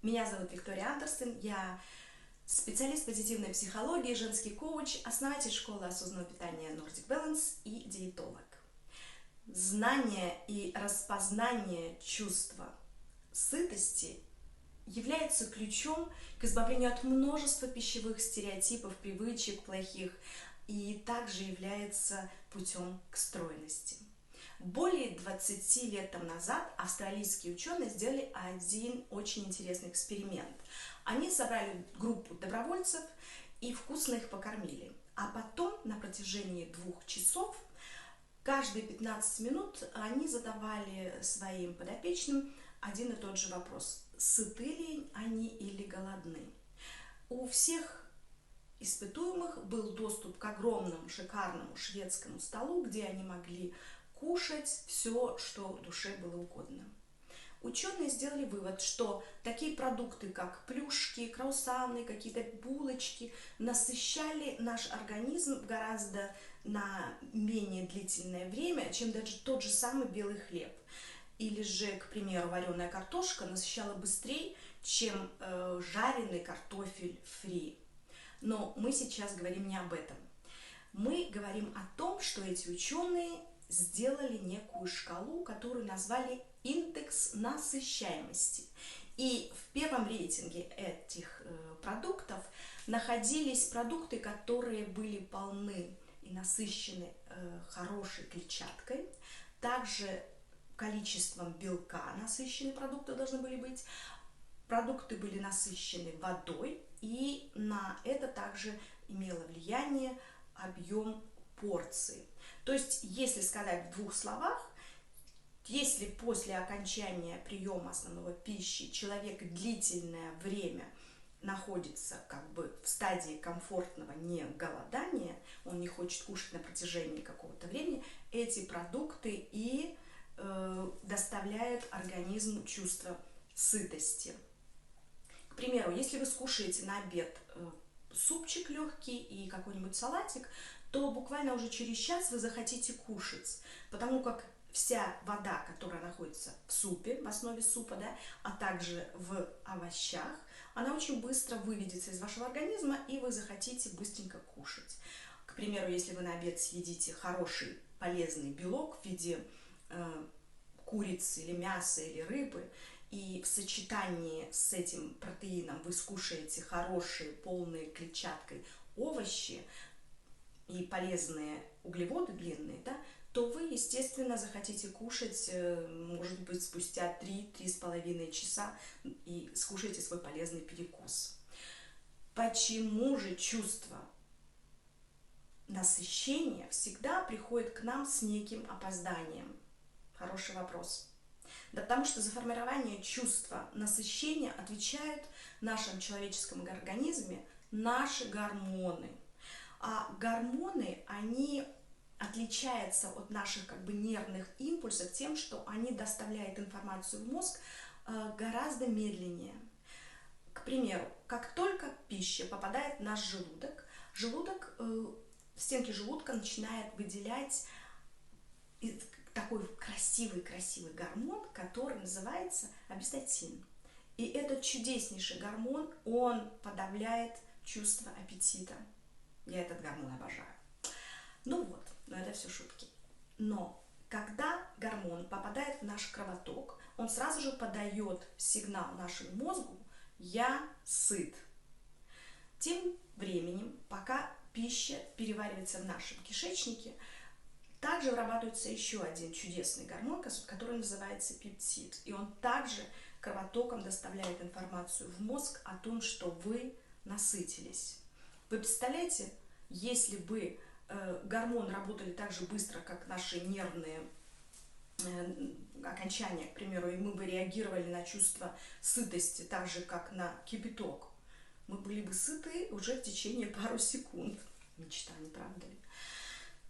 Меня зовут Виктория Андерсон, я специалист позитивной психологии, женский коуч, основатель школы осознанного питания Nordic Balance и диетолог. Знание и распознание чувства сытости является ключом к избавлению от множества пищевых стереотипов, привычек плохих и также является путем к стройности. Более 20 лет тому назад австралийские ученые сделали один очень интересный эксперимент. Они собрали группу добровольцев и вкусно их покормили. А потом на протяжении 2 часов каждые 15 минут они задавали своим подопечным один и тот же вопрос: сыты ли они или голодны? У всех испытуемых был доступ к огромному шикарному шведскому столу, где они могли кушать все, что душе было угодно. Ученые сделали вывод, что такие продукты, как плюшки, круассаны, какие-то булочки, насыщали наш организм гораздо на менее длительное время, чем даже тот же самый белый хлеб. Или же, к примеру, вареная картошка насыщала быстрее, чем жареный картофель фри. Но мы сейчас говорим не об этом. Мы говорим о том, что эти ученые сделали некую шкалу, которую назвали индекс насыщаемости. И в первом рейтинге этих продуктов находились продукты, которые были полны и насыщены хорошей клетчаткой, также количеством белка насыщенные продукты должны были быть, продукты были насыщены водой, и на это также имело влияние объем порции. То есть, если сказать в 2 словах, если после окончания приема основного пищи человек длительное время находится в стадии комфортного неголодания, он не хочет кушать на протяжении какого-то времени, эти продукты и доставляют организму чувство сытости. К примеру, если вы скушаете на обед супчик легкий и какой-нибудь салатик, то буквально уже через час вы захотите кушать, потому как вся вода, которая находится в супе, в основе супа, а также в овощах, она очень быстро выведется из вашего организма, и вы захотите быстренько кушать. К примеру, если вы на обед съедите хороший полезный белок в виде курицы или мяса или рыбы, и в сочетании с этим протеином вы скушаете хорошие, полные клетчаткой овощи и полезные углеводы длинные, то вы, естественно, захотите кушать, может быть, спустя 3-3,5 часа и скушаете свой полезный перекус. Почему же чувство насыщения всегда приходит к нам с неким опозданием? Хороший вопрос. Да потому что за формирование чувства насыщения отвечают в нашем человеческом организме наши гормоны. А гормоны, они отличаются от наших нервных импульсов тем, что они доставляют информацию в мозг гораздо медленнее. К примеру, как только пища попадает в наш желудок в стенке желудка начинает выделять такой красивый гормон, который называется обестатин. И этот чудеснейший гормон, он подавляет чувство аппетита. Я этот гормон обожаю. Но это все шутки. Но когда гормон попадает в наш кровоток, он сразу же подает сигнал нашему мозгу: я сыт. Тем временем, пока пища переваривается в нашем кишечнике, также вырабатывается еще один чудесный гормон, который называется пептид. И он также кровотоком доставляет информацию в мозг о том, что вы насытились. Вы представляете, если бы гормоны работали так же быстро, как наши нервные окончания, к примеру, и мы бы реагировали на чувство сытости так же, как на кипяток, мы были бы сыты уже в течение пару секунд. Мечта, не правда ли?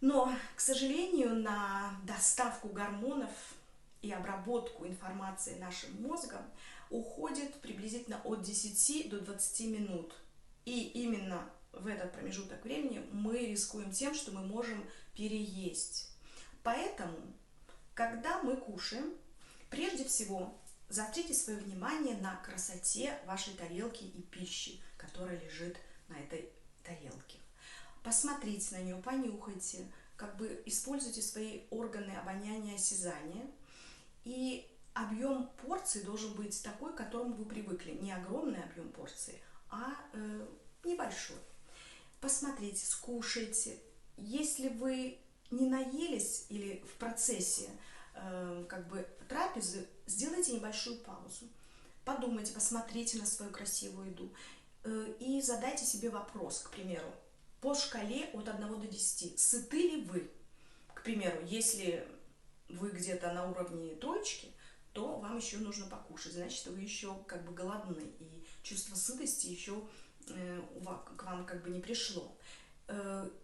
Но, к сожалению, на доставку гормонов и обработку информации нашим мозгом уходит приблизительно от 10 до 20 минут. И именно в этот промежуток времени мы рискуем тем, что мы можем переесть. Поэтому, когда мы кушаем, прежде всего заострите свое внимание на красоте вашей тарелки и пищи, которая лежит на этой тарелке. Посмотрите на нее, понюхайте, как бы используйте свои органы обоняния, осязания. И объем порции должен быть такой, к которому вы привыкли. Не огромный объем порции, а небольшой. Посмотрите, скушайте. Если вы не наелись или в процессе трапезы, сделайте небольшую паузу. Подумайте, посмотрите на свою красивую еду и задайте себе вопрос, к примеру, по шкале от 1 до 10. Сыты ли вы? К примеру, если вы где-то на уровне троечки, то вам еще нужно покушать, значит, вы еще голодны, и чувство сытости еще к вам не пришло.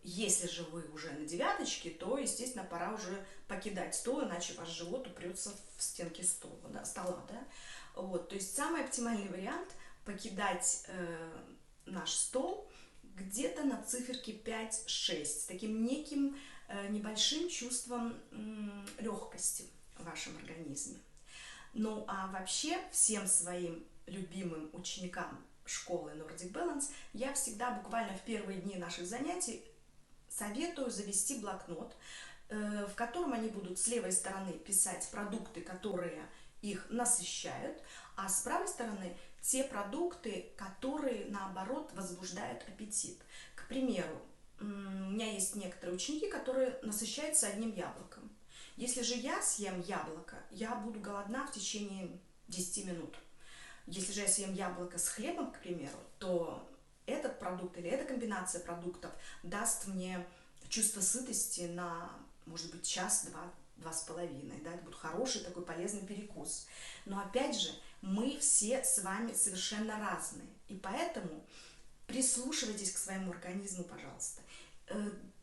Если же вы уже на 9, то, естественно, пора уже покидать стол, иначе ваш живот упрется в стенки стола. Да? Вот, то есть самый оптимальный вариант покидать наш стол где-то на циферке 5-6, с таким неким небольшим чувством легкости в вашем организме. Ну а вообще всем своим любимым ученикам школы Nordic Balance я всегда буквально в первые дни наших занятий советую завести блокнот, в котором они будут с левой стороны писать продукты, которые их насыщают, а с правой стороны те продукты, которые наоборот возбуждают аппетит. К примеру, у меня есть некоторые ученики, которые насыщаются одним яблоком. Если же я съем яблоко, я буду голодна в течение 10 минут. Если же я съем яблоко с хлебом, к примеру, то этот продукт или эта комбинация продуктов даст мне чувство сытости на, может быть, час-два, 2,5. Да? Это будет хороший такой полезный перекус. Но опять же, мы все с вами совершенно разные. И поэтому прислушивайтесь к своему организму, пожалуйста.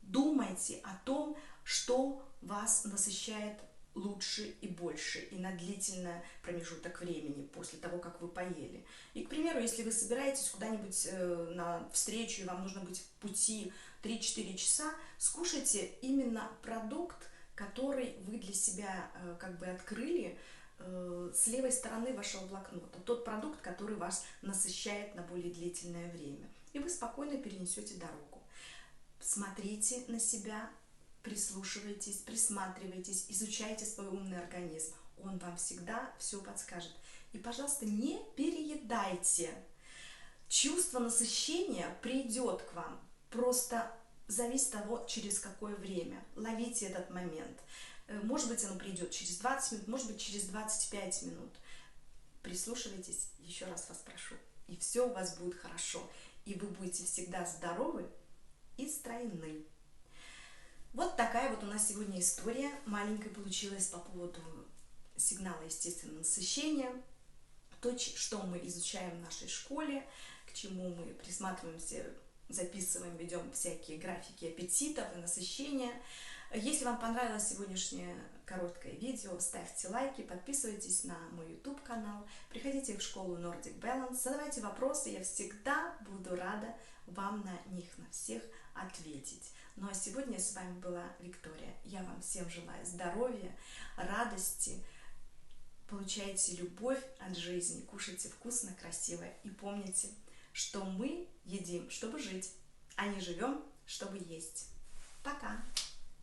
Думайте о том, что вас насыщает лучше и больше, и на длительный промежуток времени после того, как вы поели. И, к примеру, если вы собираетесь куда-нибудь на встречу, и вам нужно быть в пути 3-4 часа, скушайте именно продукт, который вы для себя открыли с левой стороны вашего блокнота. Тот продукт, который вас насыщает на более длительное время. И вы спокойно перенесете дорогу. Смотрите на себя, прислушивайтесь, присматривайтесь, изучайте свой умный организм. Он вам всегда все подскажет. И, пожалуйста, не переедайте. Чувство насыщения придет к вам. Просто зависит от того, через какое время. Ловите этот момент. Может быть, оно придет через 20 минут, может быть, через 25 минут. Прислушивайтесь, еще раз вас прошу. И все у вас будет хорошо. И вы будете всегда здоровы и стройны. Вот такая вот у нас сегодня история маленькая получилась по поводу сигнала естественного насыщения, то, что мы изучаем в нашей школе, к чему мы присматриваемся, записываем, ведем всякие графики аппетитов и насыщения. Если вам понравилось сегодняшнее короткое видео, ставьте лайки, подписывайтесь на мой YouTube канал, приходите в школу Nordic Balance, задавайте вопросы, я всегда буду рада вам на них, на всех ответить. Ну а сегодня с вами была Виктория. Я вам всем желаю здоровья, радости, получайте любовь от жизни, кушайте вкусно, красиво и помните, что мы едим, чтобы жить, а не живем, чтобы есть. Пока!